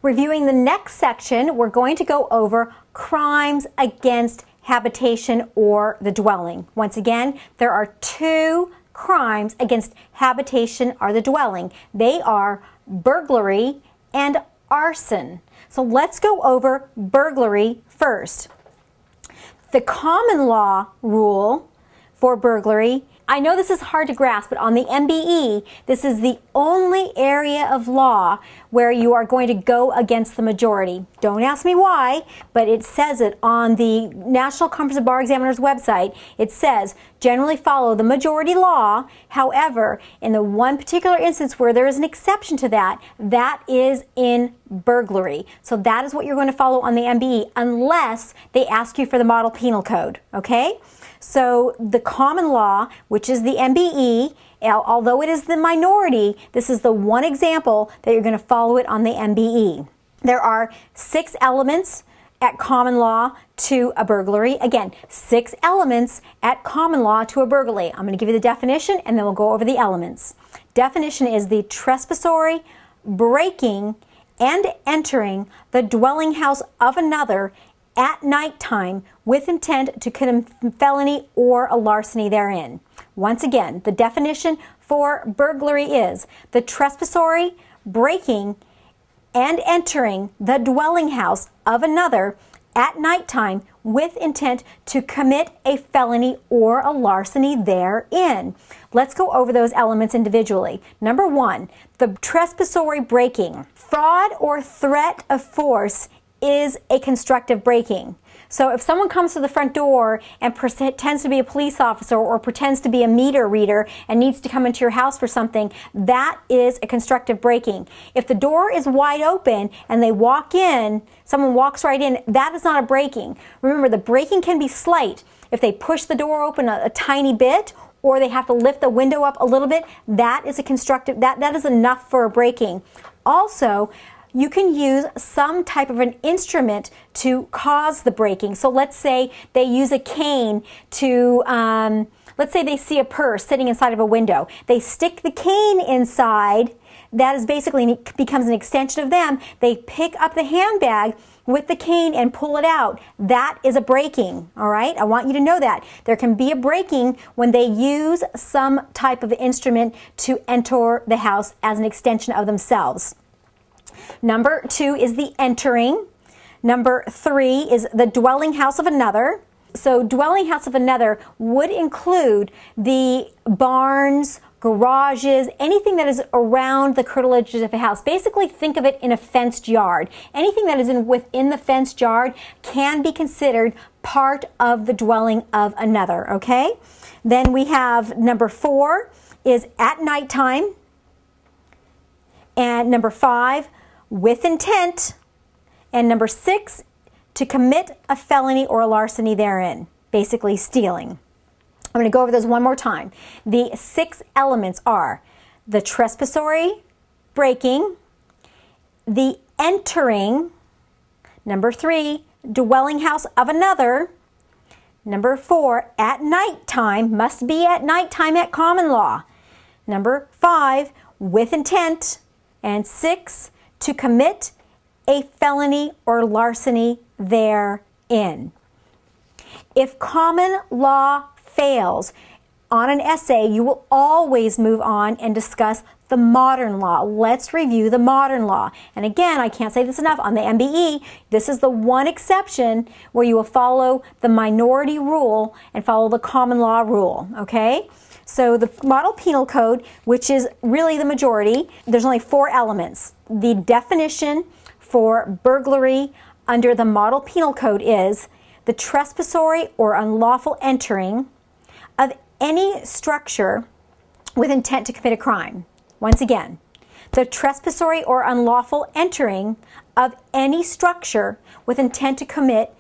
Reviewing the next section, we're going to go over crimes against habitation or the dwelling. Once again, there are two crimes against habitation or the dwelling. They are burglary and arson. So let's go over burglary first. The common law rule for burglary, I know this is hard to grasp, but on the MBE, this is the only area of law where you are going to go against the majority. Don't ask me why, but it says it on the National Conference of Bar Examiners website. It says, generally follow the majority law. However, in the one particular instance where there is an exception to that, that is in burglary. So that is what you're going to follow on the MBE unless they ask you for the model penal code, okay? So the common law, which is the MBE, although it is the minority, this is the one example that you're going to follow it on the MBE. There are 6 elements at common law to a burglary. Again, 6 elements at common law to a burglary. I'm going to give you the definition and then we'll go over the elements. Definition is the trespassory, breaking, and entering the dwelling house of another at nighttime with intent to commit a felony or a larceny therein. Once again, the definition for burglary is the trespassory, breaking, and entering the dwelling house of another at nighttime with intent to commit a felony or a larceny therein. Let's go over those elements individually. Number 1, the trespassory breaking. Fraud or threat of force is a constructive breaking. So if someone comes to the front door and pretends to be a police officer or pretends to be a meter reader and needs to come into your house for something, that is a constructive breaking. If the door is wide open and they walk in, someone walks right in, that is not a breaking. Remember, the breaking can be slight. If they push the door open a tiny bit or they have to lift the window up a little bit, that is a constructive, that is enough for a breaking. Also, you can use some type of an instrument to cause the breaking. So let's say they use a cane to, let's say they see a purse sitting inside of a window. They stick the cane inside. That is basically becomes an extension of them. They pick up the handbag with the cane and pull it out. That is a breaking, all right? I want you to know that. There can be a breaking when they use some type of instrument to enter the house as an extension of themselves. Number 2 is the entering. Number 3 is the dwelling house of another. So dwelling house of another would include the barns, garages, anything that is around the curtilage of a house. Basically, think of it in a fenced yard. Anything that is within the fenced yard can be considered part of the dwelling of another, okay? Then we have number 4 is at nighttime. And number 5, with intent. And number 6, to commit a felony or a larceny therein, basically stealing. I'm going to go over those one more time. The 6 elements are the trespassory, breaking, the entering, number 3, dwelling house of another, number 4, at nighttime, must be at nighttime at common law, number 5, with intent, and 6, to commit a felony or larceny therein. If common law fails on an essay, you will always move on and discuss the modern law. Let's review the modern law. And again, I can't say this enough, on the MBE, this is the one exception where you will follow the minority rule and follow the common law rule, okay? So the model penal code, which is really the majority, there's only 4 elements. The definition for burglary under the model penal code is the trespassory or unlawful entering of any structure with intent to commit a crime. Once again, the trespassory or unlawful entering of any structure with intent to commit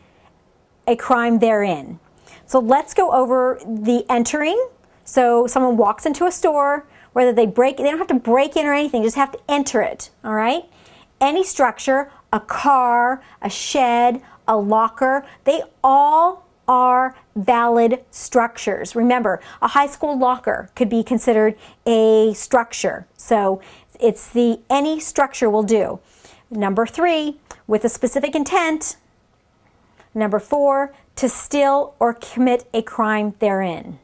a crime therein. So let's go over the entering. So someone walks into a store, whether they don't have to break in or anything, just have to enter it, all right? Any structure, a car, a shed, a locker, they all are valid structures. Remember, a high school locker could be considered a structure. So it's any structure will do. Number 3, with a specific intent. Number 4, to steal or commit a crime therein.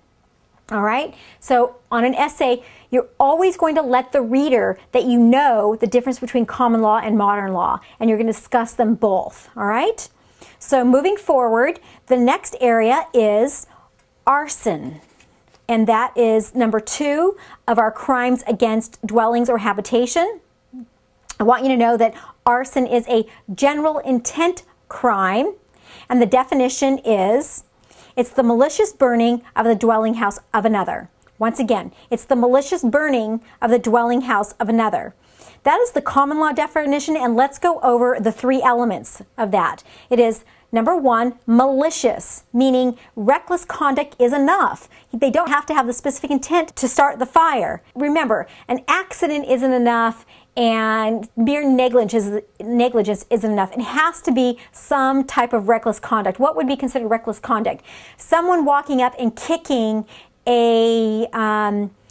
All right, so on an essay, you're always going to let the reader that you know the difference between common law and modern law, and you're going to discuss them both. All right, so moving forward, the next area is arson, and that is number 2 of our crimes against dwellings or habitation. I want you to know that arson is a general intent crime, and the definition is it's the malicious burning of the dwelling house of another. Once again, it's the malicious burning of the dwelling house of another. That is the common law definition, and let's go over the 3 elements of that. It is, number 1, malicious, meaning reckless conduct is enough. They don't have to have the specific intent to start the fire. Remember, an accident isn't enough, and mere negligence isn't enough. It has to be some type of reckless conduct. What would be considered reckless conduct? Someone walking up and kicking a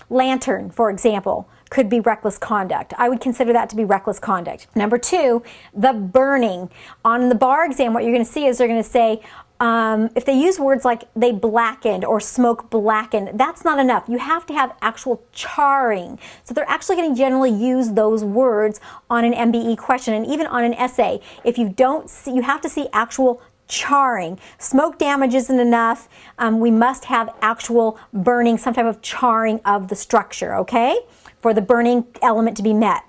lantern, for example, could be reckless conduct. I would consider that to be reckless conduct. Number 2, the burning. On the bar exam, what you're going to see is they're going to say, if they use words like they blackened or smoke blackened, that's not enough. You have to have actual charring. So they're actually going to generally use those words on an MBE question and even on an essay. If you don't see, you have to see actual charring. Smoke damage isn't enough. We must have actual burning, some type of charring of the structure, okay, for the burning element to be met.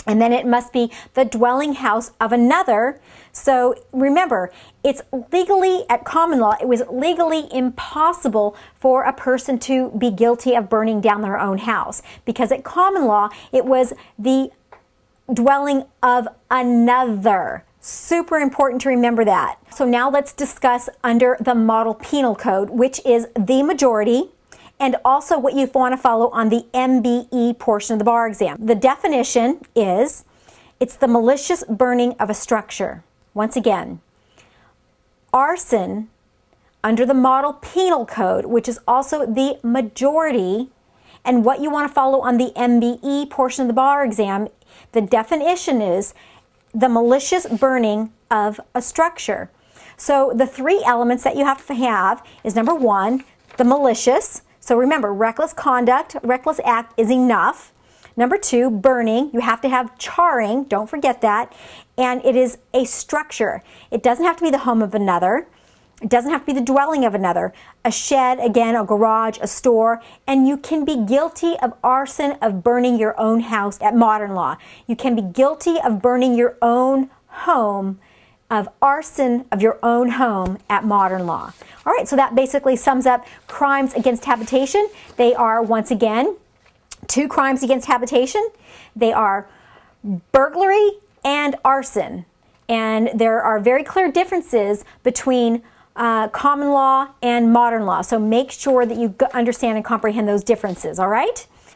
And then it must be the dwelling house of another. So remember, it's legally, at common law, it was legally impossible for a person to be guilty of burning down their own house, because at common law, it was the dwelling of another. Super important to remember that. So now let's discuss under the Model Penal Code, which is the majority, and also what you want to follow on the MBE portion of the bar exam. The definition is, it's the malicious burning of a structure. Once again, arson under the Model Penal Code, which is also the majority, and what you want to follow on the MBE portion of the bar exam, the definition is the malicious burning of a structure. So the 3 elements that you have to have is, number 1, the malicious. So remember, reckless conduct, reckless act is enough. Number 2, burning. You have to have charring. Don't forget that. And it is a structure. It doesn't have to be the home of another. It doesn't have to be the dwelling of another. A shed, again, a garage, a store. And you can be guilty of arson, of burning your own house at modern law. You can be guilty of burning your own home, of arson of your own home at modern law. All right, so that basically sums up crimes against habitation. They are, once again, 2 crimes against habitation. They are burglary and arson. And there are very clear differences between common law and modern law. So make sure that you understand and comprehend those differences, all right?